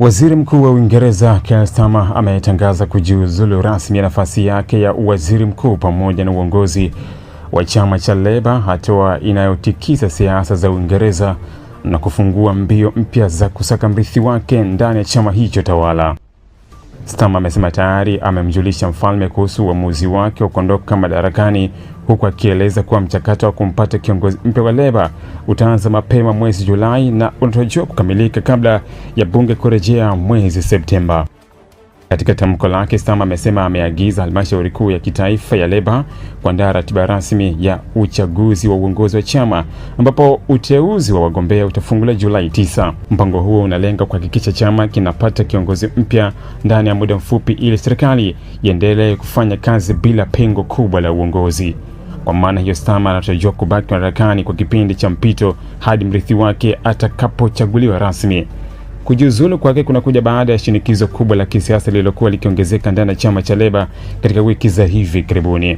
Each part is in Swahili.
Waziri Mkuu wa Uingereza Keir Starmer ametangaza kujiuzulu rasmi nafasi yake ya waziri mkuu pamoja na uongozi wa chama cha Labour, hatua inayotikisa siasa za Uingereza na kufungua mbio mpya za kusaka mrithi wake ndani ya chama hicho tawala. Starmer amesema tayari amemjulisha mfalme kuhusu uamuzi wake wa kuondoka madarakani, huku akieleza kuwa mchakato wa kumpata kiongozi mpya wa Labour utaanza mapema mwezi Julai na unatarajiwa kukamilika kabla ya bunge kurejea mwezi Septemba. Katika tamko lake, Starmer amesema ameagiza halmashauri kuu ya kitaifa ya Labour kuandaa ratiba rasmi ya uchaguzi wa uongozi wa chama, ambapo uteuzi wa wagombea utafunguliwa Julai 9. Mpango huo unalenga kuhakikisha chama kinapata kiongozi mpya ndani ya muda mfupi ili serikali iendelee kufanya kazi bila pengo kubwa la uongozi. Kwa maana hiyo, Starmer anatarajiwa kubaki madarakani kwa kipindi cha mpito hadi mrithi wake atakapochaguliwa rasmi. Kujiuzulu kwake kunakuja baada ya shinikizo kubwa la kisiasa lililokuwa likiongezeka ndani ya chama cha Labour katika wiki za hivi karibuni.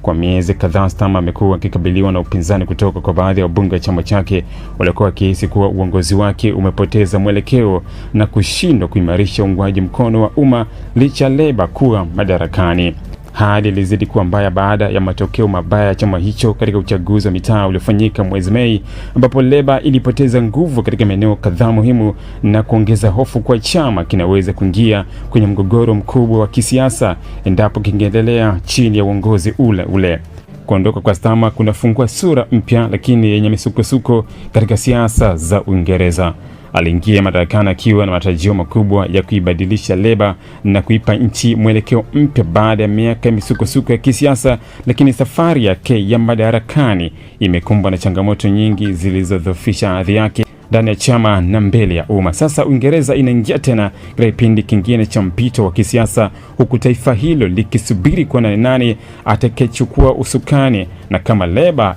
Kwa miezi kadhaa, Starmer amekuwa akikabiliwa na upinzani kutoka kwa baadhi ya wabunge wa chama chake waliokuwa wakihisi kuwa uongozi wake umepoteza mwelekeo na kushindwa kuimarisha uungwaji mkono wa umma licha ya Labour kuwa madarakani. Hali ilizidi kuwa mbaya baada ya matokeo mabaya ya chama hicho katika uchaguzi wa mitaa uliofanyika mwezi Mei, ambapo Labour ilipoteza nguvu katika maeneo kadhaa muhimu na kuongeza hofu kwa chama kinaweza kuingia kwenye mgogoro mkubwa wa kisiasa endapo kingeendelea chini ya uongozi ule. Kuondoka kwa Starmer kunafungua sura mpya lakini yenye misukosuko katika siasa za Uingereza. Aliingia madarakani akiwa na matarajio makubwa ya kuibadilisha Labour na kuipa nchi mwelekeo mpya baada ya miaka ya misukosuko ya kisiasa, lakini safari yake ya madarakani imekumbwa na changamoto nyingi zilizodhoofisha hadhi yake ndani ya chama na mbele ya umma. Sasa Uingereza inaingia tena katika kipindi kingine cha mpito wa kisiasa, huku taifa hilo likisubiri kuona nani atakayechukua usukani na kama Labour